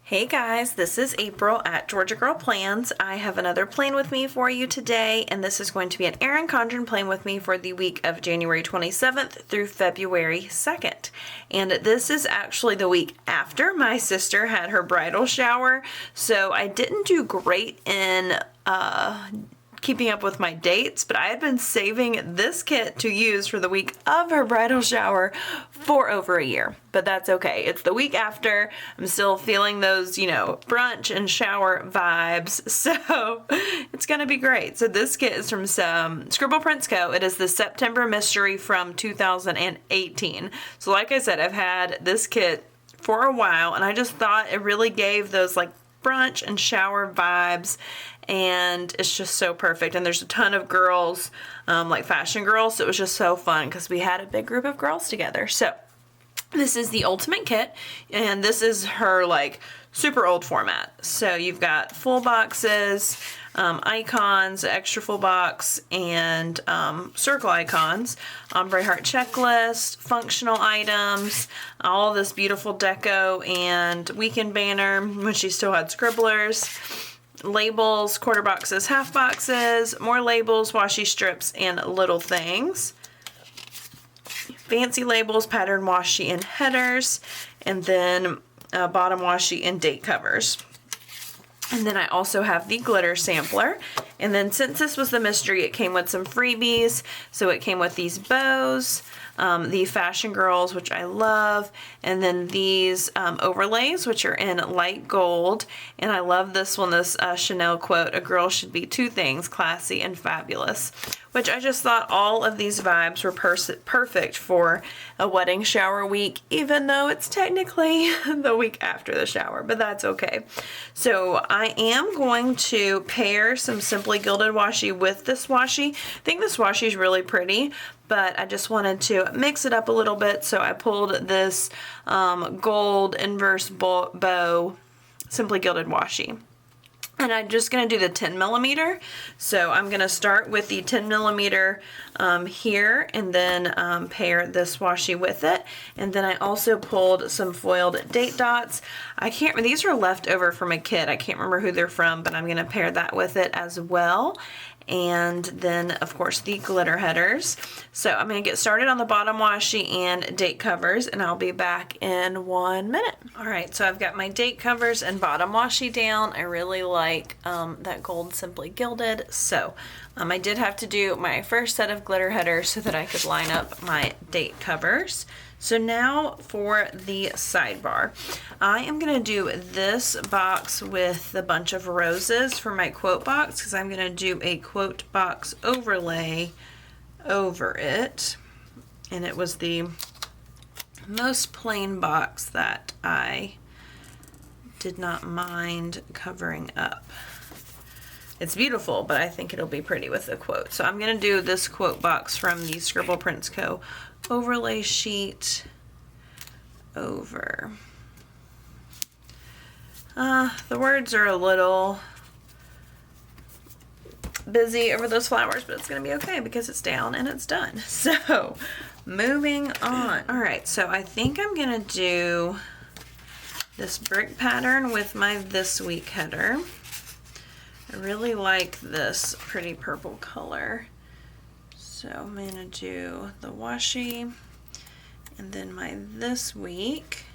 Hey guys, this is April at Georgia Girl Plans. I have another plan with me for you today, and this is going to be an Erin Condren plan with me for the week of January 27th through February 2nd. And this is actually the week after my sister had her bridal shower, so I didn't do great in keeping up with my dates, but I had been saving this kit to use for the week of her bridal shower for over a year. But that's okay. It's the week after. I'm still feeling those, brunch and shower vibes. So it's going to be great. So this kit is from Scribble Co. It is the September Mystery from 2018. So like I said, I've had this kit for a while, and I just thought it really gave those brunch and shower vibes, and it's just so perfect. And there's a ton of girls, fashion girls, so it was just so fun because we had a big group of girls together. So this is the ultimate kit, and this is her super old format. So you've got full boxes, icons, extra full box, and circle icons, ombre heart checklist, functional items, all this beautiful deco and weekend banner when she still had scribblers, labels, quarter boxes, half boxes, more labels, washi strips, and little things. Fancy labels, pattern washi, and headers, and then bottom washi and date covers. And then I also have the glitter sampler. And then since this was the mystery, it came with some freebies. So it came with these bows, the Fashion Girls, which I love, and then these overlays, which are in light gold. And I love this one, this Chanel quote, "A girl should be two things, classy and fabulous," which I just thought all of these vibes were perfect for a wedding shower week, even though it's technically the week after the shower, but that's okay. So I am going to pair some Simply Gilded washi with this washi. I think this washi is really pretty, but I just wanted to mix it up a little bit, so I pulled this gold inverse bow Simply Gilded washi. And I'm just going to do the 10 millimeter. So I'm going to start with the 10 millimeter here, and then pair this washi with it. And then I also pulled some foiled date dots. These are left over from a kit. I can't remember who they're from, but I'm going to pair that with it as well. And then, of course, the glitter headers. So I'm going to get started on the bottom washi and date covers, and I'll be back in 1 minute. All right, so I've got my date covers and bottom washi down. I really like that gold Simply Gilded. So I did have to do my first set of glitter headers so that I could line up my date covers. So now for the sidebar. I am going to do this box with a bunch of roses for my quote box, because I'm going to do a quote box overlay over it. And it was the most plain box that I did not mind covering up. It's beautiful, but I think it'll be pretty with the quote. So I'm going to do this quote box from the Scribble Co. overlay sheet over. The words are a little busy over those flowers, but it's going to be okay because it's down and it's done. So moving on. All right, so I think I'm going to do this brick pattern with my This Week header. I really like this pretty purple color. So I'm going to do the washi, and then my This Week,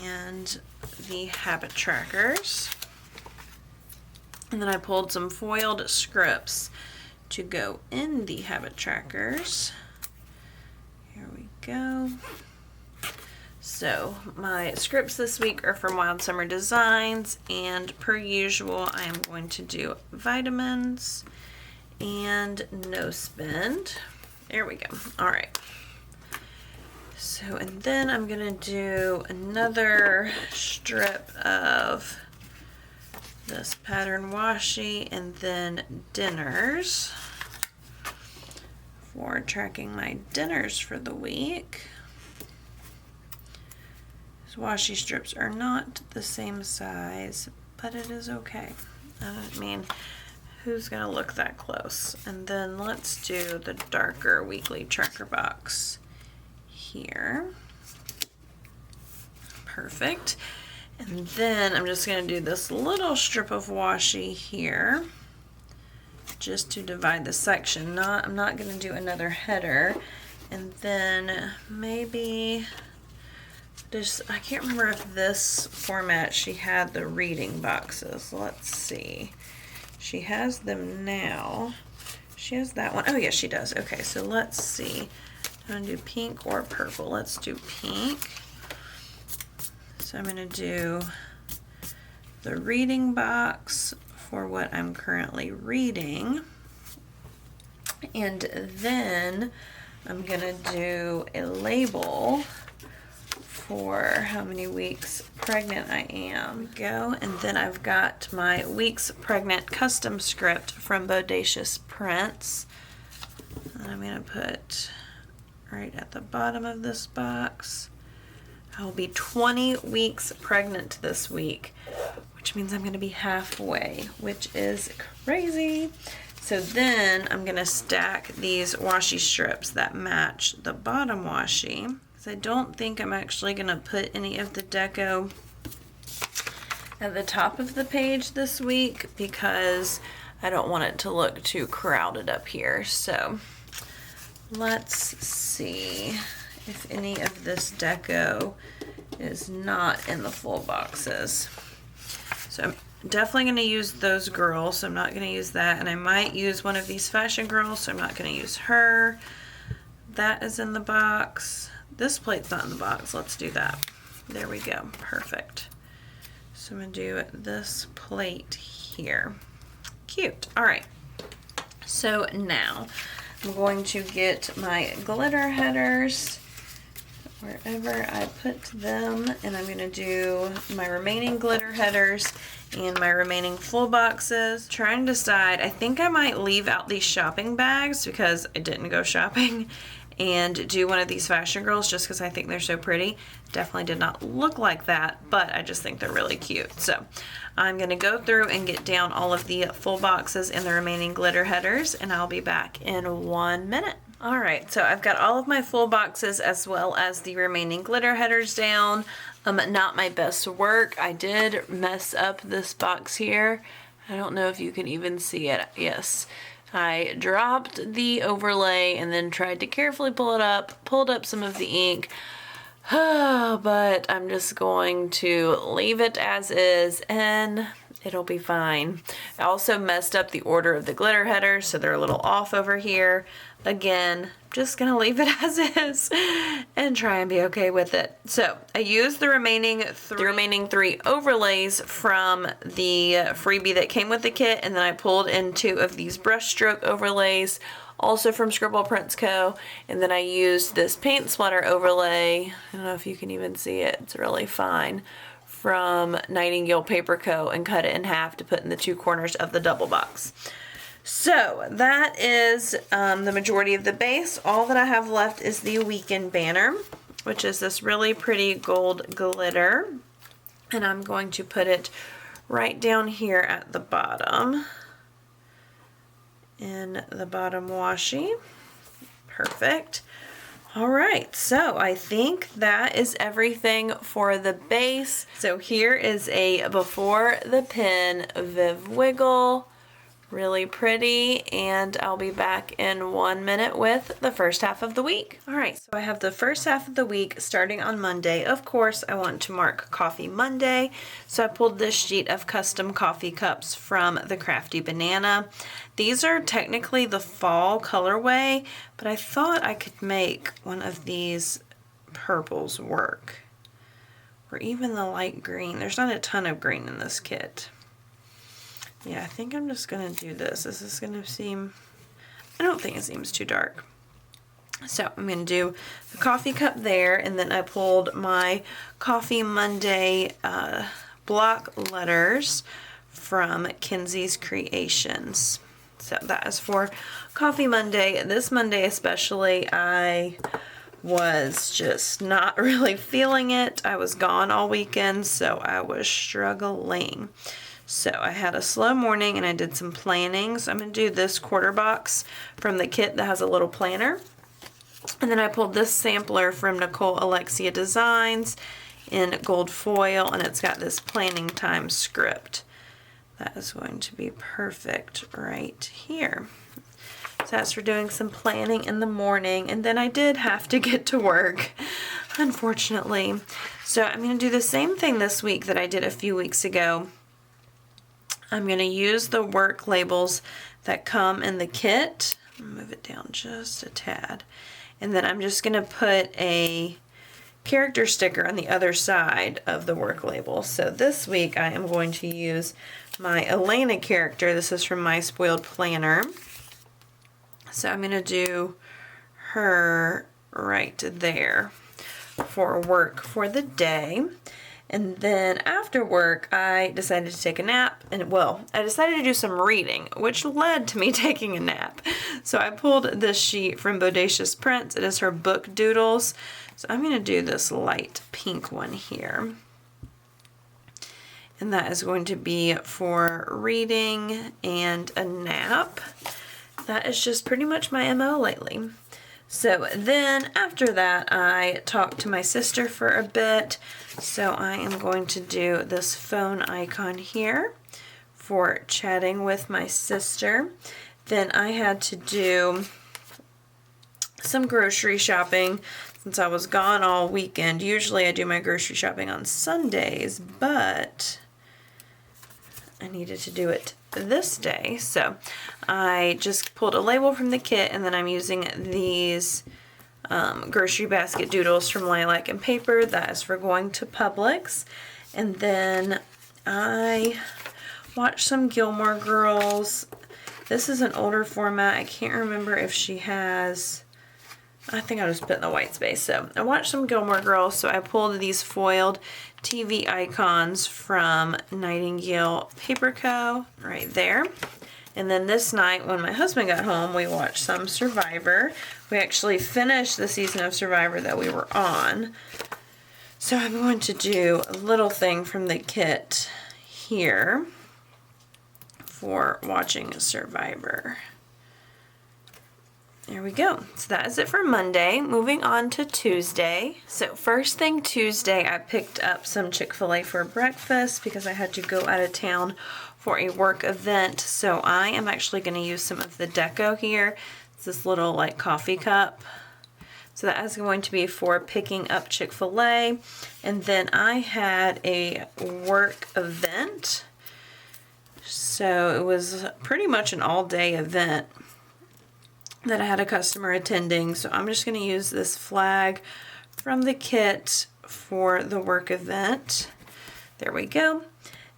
and the habit trackers. And then I pulled some foiled scripts to go in the habit trackers. Here we go. So my scripts this week are from Wild Summer Designs, and per usual I am going to do vitamins and no spend. There we go. All right. So, and then I'm gonna do another strip of this pattern washi, and then dinners for tracking my dinners for the week. These washi strips are not the same size, but it is okay. I mean, who's gonna look that close? And then let's do the darker weekly tracker box here. Perfect. And then I'm just going to do this little strip of washi here just to divide the section. I'm not going to do another header. And then maybe I can't remember if this format she had the reading boxes. Let's see. She has them now. She has that one. Oh yeah, she does. Okay, so let's see. I'm going to do pink or purple. Let's do pink. So I'm going to do the reading box for what I'm currently reading. And then I'm going to do a label for how many weeks pregnant I am. Go, and then I've got my weeks pregnant custom script from Bodacious Prints. And I'm going to put right at the bottom of this box. I'll be 20 weeks pregnant this week, which means I'm going to be halfway, which is crazy. So then I'm going to stack these washi strips that match the bottom washi. I don't think I'm actually going to put any of the deco at the top of the page this week because I don't want it to look too crowded up here. So let's see if any of this deco is not in the full boxes. So I'm definitely going to use those girls, so I'm not going to use that. And I might use one of these fashion girls, so I'm not going to use her. That is in the box. This plate's not in the box. Let's do that. There we go. Perfect. So I'm going to do this plate here. Cute. All right. So now I'm going to get my glitter headers wherever I put them, and I'm going to do my remaining glitter headers and my remaining full boxes. Trying to decide. I think I might leave out these shopping bags because I didn't go shopping, and do one of these fashion girls just because I think they're so pretty. Definitely did not look like that, but I just think they're really cute. So I'm going to go through and get down all of the full boxes and the remaining glitter headers, and I'll be back in 1 minute. All right, so I've got all of my full boxes as well as the remaining glitter headers down. Not my best work. I did mess up this box here. I don't know if you can even see it. Yes. I dropped the overlay and then tried to carefully pull it up, pulled up some of the ink, but I'm just going to leave it as is and it'll be fine. I also messed up the order of the glitter headers, so they're a little off over here. Again, just gonna leave it as is and try and be okay with it. So I used the remaining three overlays from the freebie that came with the kit, and then I pulled in 2 of these brushstroke overlays, also from Scribble Prints Co. And then I used this paint splatter overlay. I don't know if you can even see it. It's really fine. From Nightingale Paper Co. and cut it in half to put in the 2 corners of the double box. So that is the majority of the base. All that I have left is the weekend banner, which is this really pretty gold glitter. And I'm going to put it right down here at the bottom in the bottom washi. Perfect. All right, so I think that is everything for the base. So here is a before the pin Viv Wiggle. Really pretty, and I'll be back in 1 minute with the first half of the week. All right, so I have the first half of the week starting on Monday. Of course, I want to mark Coffee Monday, so I pulled this sheet of custom coffee cups from the Crafty Banana. These are technically the fall colorway, but I thought I could make one of these purples work, or even the light green. There's not a ton of green in this kit. Yeah, I think I'm just going to do this. This is going to seem, I don't think it seems too dark. So I'm going to do the coffee cup there, and then I pulled my Coffee Monday block letters from Kenzie's Creations. So that is for Coffee Monday. This Monday especially, I was just not really feeling it. I was gone all weekend, so I was struggling. So I had a slow morning and I did some planning. So I'm going to do this quarter box from the kit that has a little planner. And then I pulled this sampler from Nicole Alexia Designs in gold foil, and it's got this planning time script. That is going to be perfect right here. So that's for doing some planning in the morning, and then I did have to get to work, unfortunately. So I'm going to do the same thing this week that I did a few weeks ago. I'm going to use the work labels that come in the kit. Move it down just a tad. And then I'm just going to put a character sticker on the other side of the work label. So this week I am going to use my Elena character. This is from My Spoiled Planner. So I'm going to do her right there for work for the day. And then after work, I decided to take a nap, and well, I decided to do some reading, which led to me taking a nap. So I pulled this sheet from Bodacious Prints. It is her book doodles. So I'm going to do this light pink one here. And that is going to be for reading and a nap. That is just pretty much my MO lately. So then after that, I talked to my sister for a bit. So I am going to do this phone icon here for chatting with my sister. Then I had to do some grocery shopping since I was gone all weekend. Usually I do my grocery shopping on Sundays, but I needed to do it this day. So I just pulled a label from the kit, and then I'm using these grocery basket doodles from Lilac and Paper. That is for going to Publix. And then I watched some Gilmore Girls. This is an older format. I can't remember if she has, I think I just put in the white space. So I watched some Gilmore Girls, so I pulled these foiled TV icons from Nightingale Paper Co. right there. And then this night when my husband got home, we watched some Survivor. We actually finished the season of Survivor that we were on. So I'm going to do a little thing from the kit here for watching Survivor. There we go. So that is it for Monday. Moving on to Tuesday. So first thing Tuesday, I picked up some Chick-fil-A for breakfast because I had to go out of town for a work event. So I am actually going to use some of the deco here. It's this little like coffee cup. So that is going to be for picking up Chick-fil-A. And then I had a work event. So it was pretty much an all-day event that I had a customer attending. So I'm just going to use this flag from the kit for the work event. There we go.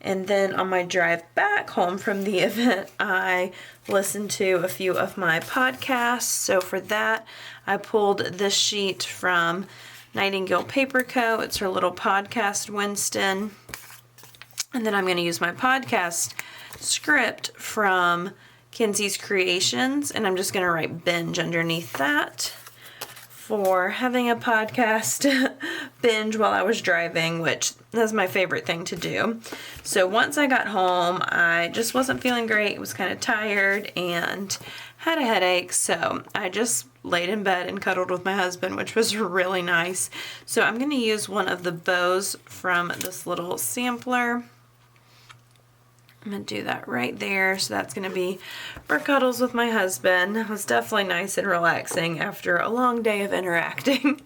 And then on my drive back home from the event, I listened to a few of my podcasts. So for that, I pulled this sheet from Nightingale Paper Co. It's her little podcast, Winston. And then I'm going to use my podcast script from Kenzie's Creations, and I'm just going to write binge underneath that for having a podcast binge while I was driving, which is my favorite thing to do. So once I got home, I just wasn't feeling great, was kind of tired, and had a headache, so I just laid in bed and cuddled with my husband, which was really nice. So I'm going to use one of the bows from this little sampler. I'm going to do that right there. So that's going to be for cuddles with my husband. It was definitely nice and relaxing after a long day of interacting.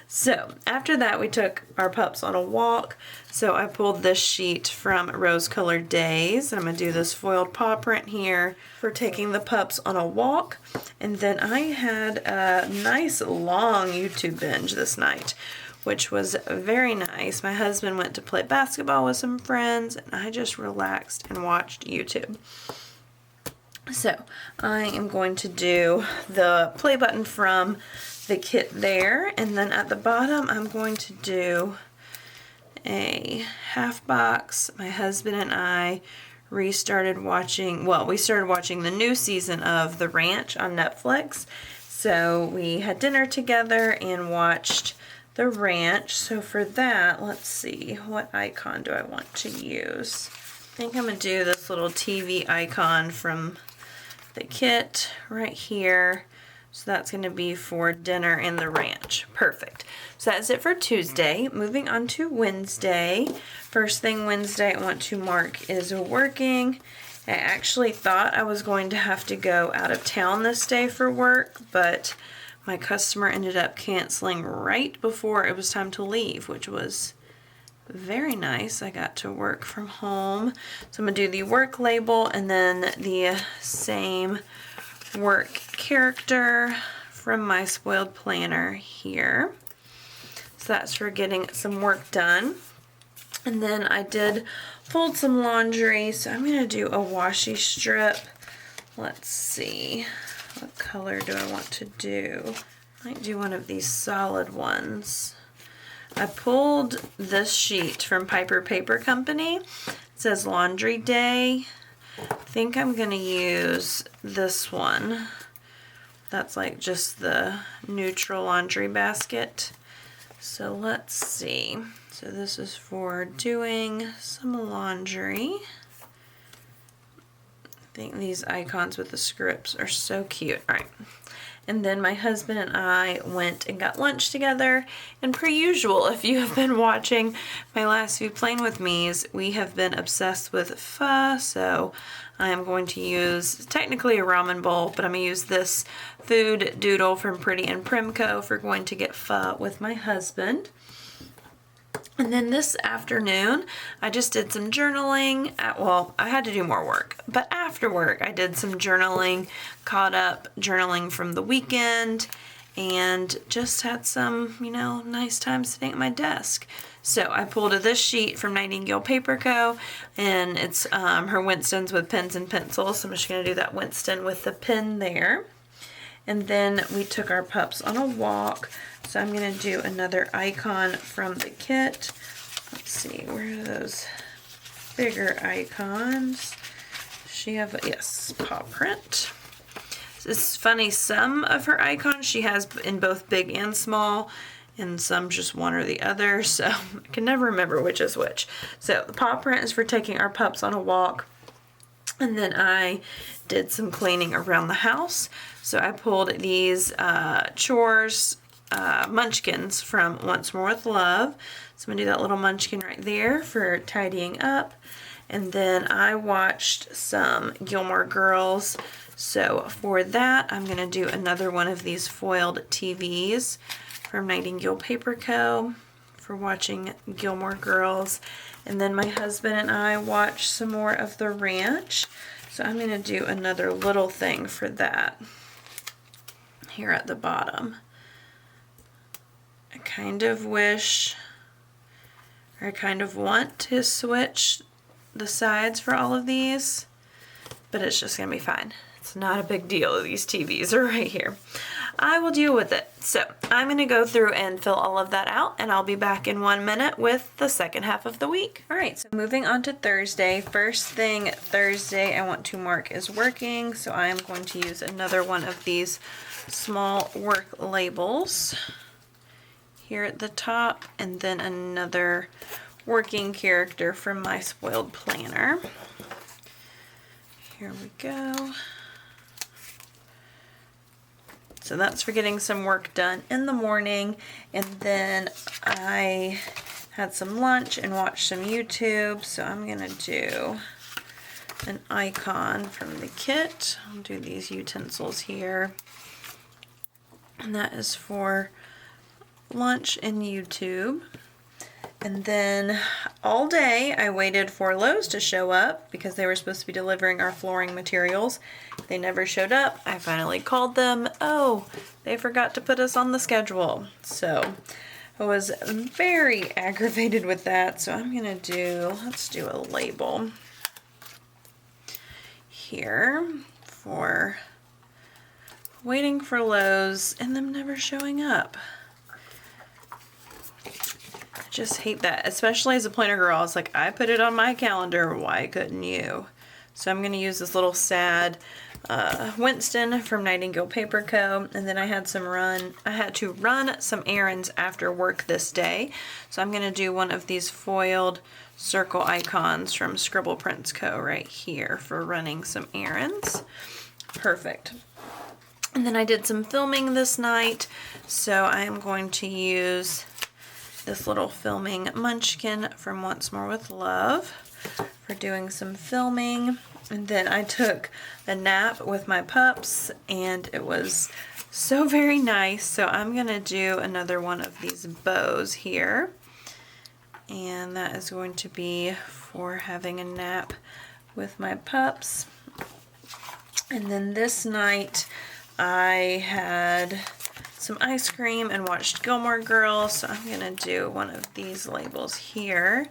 So after that, we took our pups on a walk. So I pulled this sheet from Rose Colored Days. I'm going to do this foiled paw print here for taking the pups on a walk. And then I had a nice long YouTube binge this night, which was very nice. My husband went to play basketball with some friends, and I just relaxed and watched YouTube. So I am going to do the play button from the kit there, and then at the bottom I'm going to do a half box. My husband and I we started watching the new season of The Ranch on Netflix. So we had dinner together and watched The Ranch. So for that, let's see, what icon do I want to use? I think I'm going to do this little TV icon from the kit right here. So that's going to be for dinner and the ranch. Perfect. So that's it for Tuesday. Moving on to Wednesday. First thing Wednesday I want to mark is working. I actually thought I was going to have to go out of town this day for work, but my customer ended up canceling right before it was time to leave, which was very nice. I got to work from home. So I'm going to do the work label and then the same work character from my spoiled planner here. So that's for getting some work done. And then I did fold some laundry, so I'm going to do a washi strip. Let's see, what color do I want to do? I might do one of these solid ones. I pulled this sheet from Piper Paper Company. It says Laundry Day. I think I'm going to use this one. That's like just the neutral laundry basket. So let's see. So this is for doing some laundry. I think these icons with the scripts are so cute. All right. And then my husband and I went and got lunch together. And per usual, if you have been watching my last few Plain With Me's, we have been obsessed with pho. So I am going to use technically a ramen bowl, but I'm going to use this food doodle from Pretty and Primco for going to get pho with my husband. And then this afternoon, I just did some journaling. Well, I had to do more work, but after work, I did some journaling, caught up journaling from the weekend, and just had some, nice time sitting at my desk. So I pulled this sheet from Nightingale Paper Co., and it's her Winstons with pens and pencils. So I'm just going to do that Winston with the pen there. And then we took our pups on a walk. So I'm going to do another icon from the kit. Let's see, where are those bigger icons? She have, yes, paw print. It's funny, some of her icons she has in both big and small, and some just one or the other, so I can never remember which is which. So the paw print is for taking our pups on a walk. And then I did some cleaning around the house. So I pulled these chores munchkins from Once More With Love. So I'm going to do that little munchkin right there for tidying up. And then I watched some Gilmore Girls. So for that, I'm going to do another one of these foiled TVs from Nightingale Paper Co. for watching Gilmore Girls. And then my husband and I watched some more of The Ranch. So I'm going to do another little thing for that here at the bottom. I kind of wish, or I kind of want to switch the sides for all of these, but it's just going to be fine. It's not a big deal. These TVs are right here. I will deal with it. So I'm going to go through and fill all of that out, and I'll be back in 1 minute with the second half of the week. All right, so moving on to Thursday. First thing Thursday I want to mark is working, so I am going to use another one of these small work labels here at the top, and then another working character from my spoiled planner. Here we go. So that's for getting some work done in the morning, and then I had some lunch and watched some YouTube, so I'm gonna do an icon from the kit. I'll do these utensils here, and that is for lunch and YouTube. And then all day I waited for Lowe's to show up because they were supposed to be delivering our flooring materials. They never showed up. I finally called them. Oh, they forgot to put us on the schedule. So I was very aggravated with that. So I'm gonna let's do a label here for waiting for Lowe's and them never showing up. Just hate that, especially as a planner girl. I was like, I put it on my calendar, why couldn't you? So I'm going to use this little sad Winston from Nightingale Paper Co. And then I had to run some errands after work this day. So I'm going to do one of these foiled circle icons from Scribble Prints Co. right here for running some errands. Perfect. And then I did some filming this night, so I am going to use this little filming munchkin from Once More with Love for doing some filming. And then I took a nap with my pups, and it was so very nice. So I'm going to do another one of these bows here. And that is going to be for having a nap with my pups. And then this night I had some ice cream and watched Gilmore Girls, so I'm going to do one of these labels here.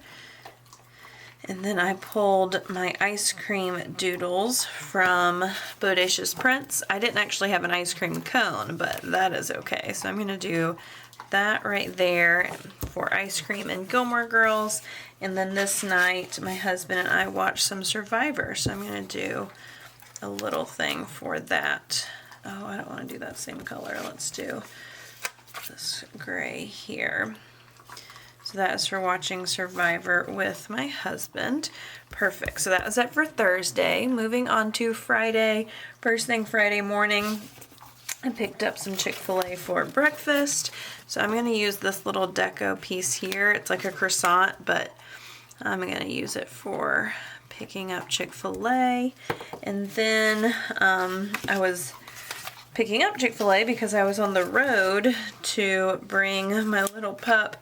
And then I pulled my ice cream doodles from Bodacious Prints. I didn't actually have an ice cream cone, but that is okay. So I'm going to do that right there for ice cream and Gilmore Girls. And then this night my husband and I watched some Survivor, so I'm going to do a little thing for that. Oh, I don't want to do that same color. Let's do this gray here. So that is for watching Survivor with my husband. Perfect. So that was it for Thursday. Moving on to Friday. First thing Friday morning, I picked up some Chick-fil-A for breakfast. So I'm going to use this little deco piece here. It's like a croissant, but I'm going to use it for picking up Chick-fil-A. And then I was picking up Chick-fil-A because I was on the road to bring my little pup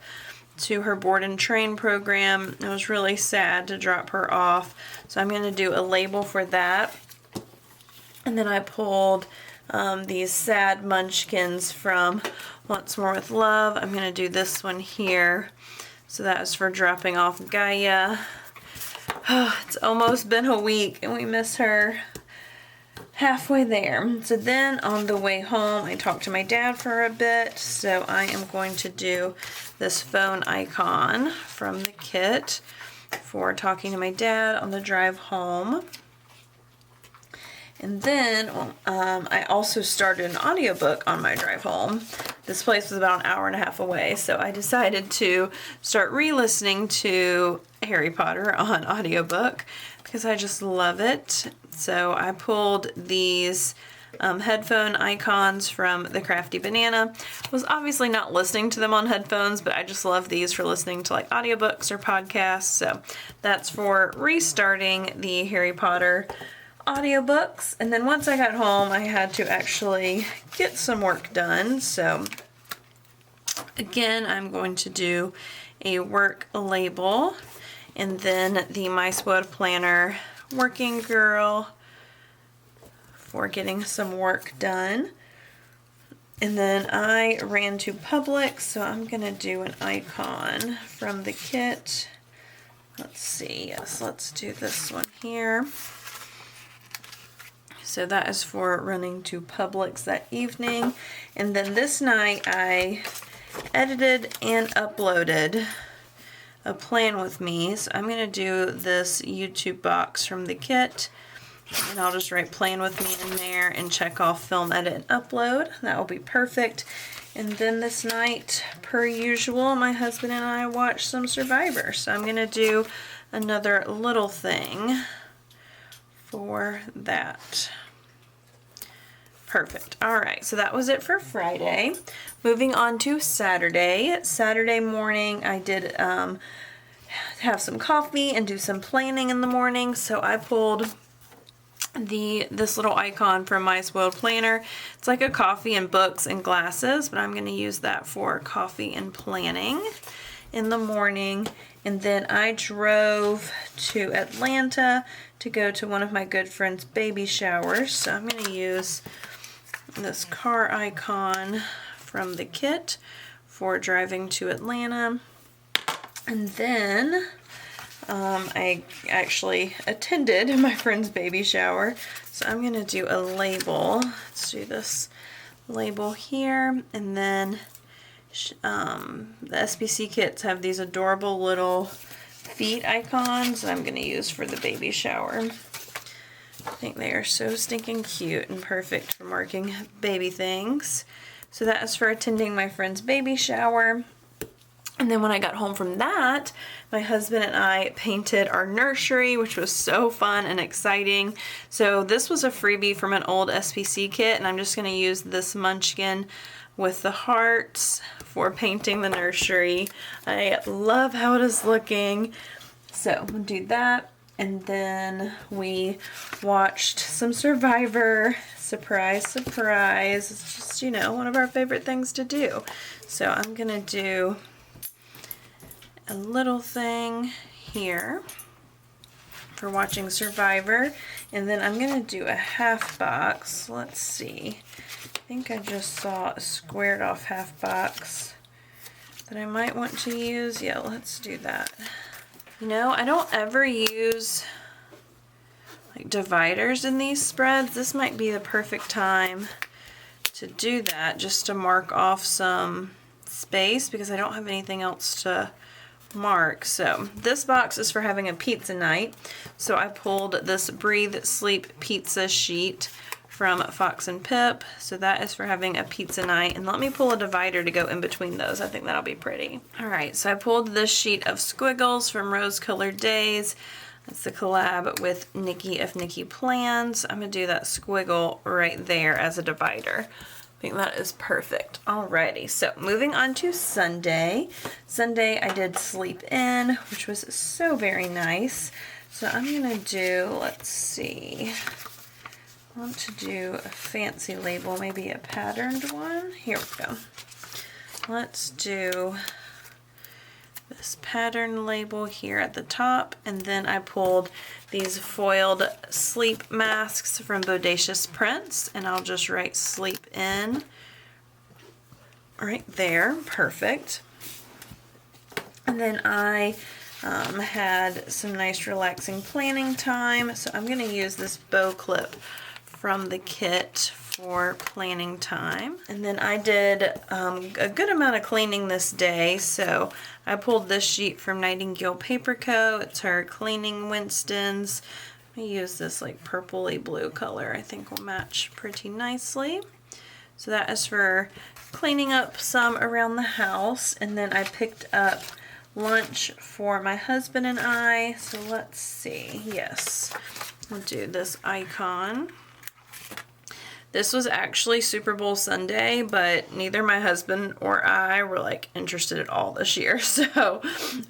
to her board and train program. It was really sad to drop her off, so I'm going to do a label for that. And then I pulled these sad munchkins from Once More with Love. I'm going to do this one here. So that is for dropping off Gaia. It's almost been a week and we miss her halfway there. So then on the way home, I talked to my dad for a bit. So I am going to do this phone icon from the kit for talking to my dad on the drive home. And then I also started an audiobook on my drive home. This place was about an hour and a half away, so I decided to start re-listening to Harry Potter on audiobook because I just love it. So I pulled these headphone icons from the Crafty Banana. I was obviously not listening to them on headphones, but I just love these for listening to like audiobooks or podcasts. So that's for restarting the Harry Potter audiobooks. And then once I got home, I had to actually get some work done. So again, I'm going to do a work label and then the My Spoiled Planner Working Girl for getting some work done. And then I ran to Publix, so I'm going to do an icon from the kit. Let's see, yes, let's do this one here. So that is for running to Publix that evening. And then this night I edited and uploaded a plan with me. So I'm going to do this YouTube box from the kit. And I'll just write plan with me in there and check off film, edit, and upload. That will be perfect. And then this night, per usual, my husband and I watched some Survivor. So I'm going to do another little thing for that. Perfect. All right, so that was it for Friday. Moving on to Saturday. Saturday morning, I did have some coffee and do some planning in the morning. So I pulled this little icon from My Spoiled Planner. It's like a coffee and books and glasses, but I'm going to use that for coffee and planning in the morning. And then I drove to Atlanta to go to one of my good friend's baby showers. So I'm going to use this car icon from the kit for driving to Atlanta. And then I actually attended my friend's baby shower. So I'm going to do a label. Let's do this label here. And then the SPC kits have these adorable little feet icons that I'm going to use for the baby shower. I think they are so stinking cute and perfect for marking baby things. So that is for attending my friend's baby shower. And then when I got home from that, my husband and I painted our nursery, which was so fun and exciting. So this was a freebie from an old SPC kit, and I'm just going to use this Munchkin with the hearts for painting the nursery. I love how it is looking. So we'll do that. And then we watched some Survivor. Surprise, surprise. It's just, you know, one of our favorite things to do. So I'm going to do a little thing here for watching Survivor. And then I'm going to do a half box. Let's see. I think I just saw a squared off half box that I might want to use. Yeah, let's do that. You know, I don't ever use like dividers in these spreads. This might be the perfect time to do that, just to mark off some space because I don't have anything else to mark. So this box is for having a pizza night. So I pulled this Breathe Sleep pizza sheet from Fox and Pip. So that is for having a pizza night. And let me pull a divider to go in between those. I think that'll be pretty. All right, so I pulled this sheet of squiggles from Rose Colored Days. That's the collab with Nikki of Nikki Plans. I'm gonna do that squiggle right there as a divider. I think that is perfect. Alrighty, so moving on to Sunday. Sunday I did Sleep In, which was so very nice. So I'm gonna do, let's see, I want to do a fancy label, maybe a patterned one. Here we go. Let's do this pattern label here at the top, and then I pulled these foiled sleep masks from Bodacious Prints, and I'll just write Sleep In right there. Perfect. And then I had some nice relaxing planning time, so I'm going to use this bow clip from the kit for planning time. And then I did a good amount of cleaning this day, so I pulled this sheet from Nightingale Paper Co. It's her Cleaning Winstons. I use this like purpley blue color. I think will match pretty nicely. So that is for cleaning up some around the house. And then I picked up lunch for my husband and I. So let's see. Yes, we'll do this icon. This was actually Super Bowl Sunday, but neither my husband or I were like interested at all this year. So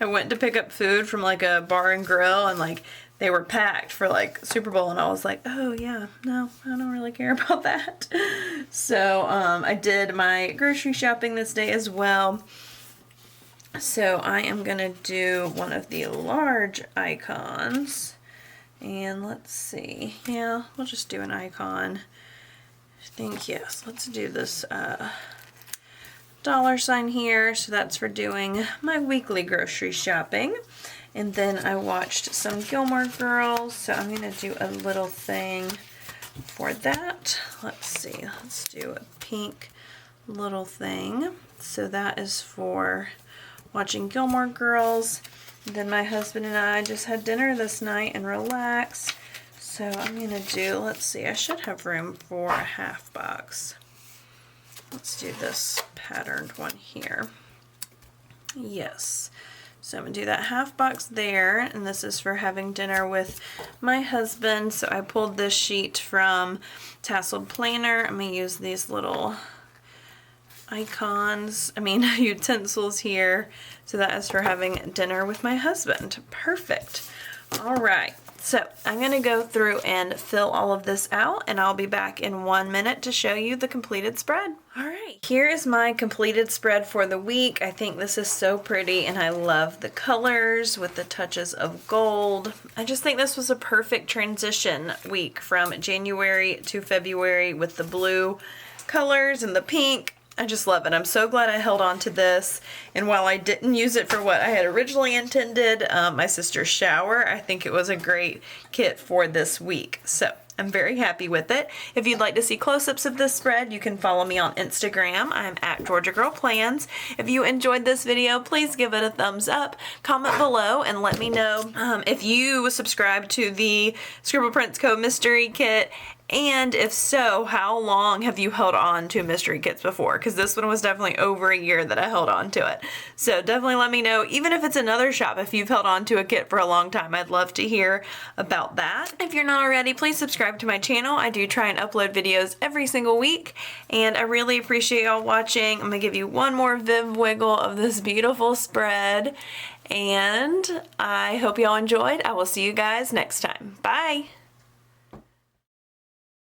I went to pick up food from like a bar and grill, and like they were packed for like Super Bowl, and I was like, oh yeah, no, I don't really care about that. So I did my grocery shopping this day as well. So I am gonna do one of the large icons, and let's see, yeah, we'll just do an icon. I think, yes, let's do this dollar sign here. So that's for doing my weekly grocery shopping. And then I watched some Gilmore Girls, so I'm going to do a little thing for that. Let's see, let's do a pink little thing. So that is for watching Gilmore Girls. And then my husband and I just had dinner this night and relaxed. So I'm going to do, let's see, I should have room for a half box. Let's do this patterned one here. Yes. So I'm going to do that half box there, and this is for having dinner with my husband. So I pulled this sheet from Tasseled Planner. I'm going to use these little utensils here. So that is for having dinner with my husband. Perfect. All right. So I'm going to go through and fill all of this out, and I'll be back in 1 minute to show you the completed spread. All right, here is my completed spread for the week. I think this is so pretty, and I love the colors with the touches of gold. I just think this was a perfect transition week from January to February with the blue colors and the pink. I just love it. I'm so glad I held on to this. And while I didn't use it for what I had originally intended, my sister's shower, I think it was a great kit for this week. So I'm very happy with it. If you'd like to see close-ups of this spread, you can follow me on Instagram. I'm at Georgia Girl Plans. If you enjoyed this video, please give it a thumbs up. Comment below and let me know if you subscribe to the Scribble Prints Co. Mystery Kit And if so, how long have you held on to mystery kits before? Because this one was definitely over a year that I held on to it. So definitely let me know, even if it's another shop, if you've held on to a kit for a long time. I'd love to hear about that. If you're not already, please subscribe to my channel. I do try and upload videos every single week, and I really appreciate y'all watching. I'm going to give you one more Viv wiggle of this beautiful spread, and I hope y'all enjoyed. I will see you guys next time. Bye!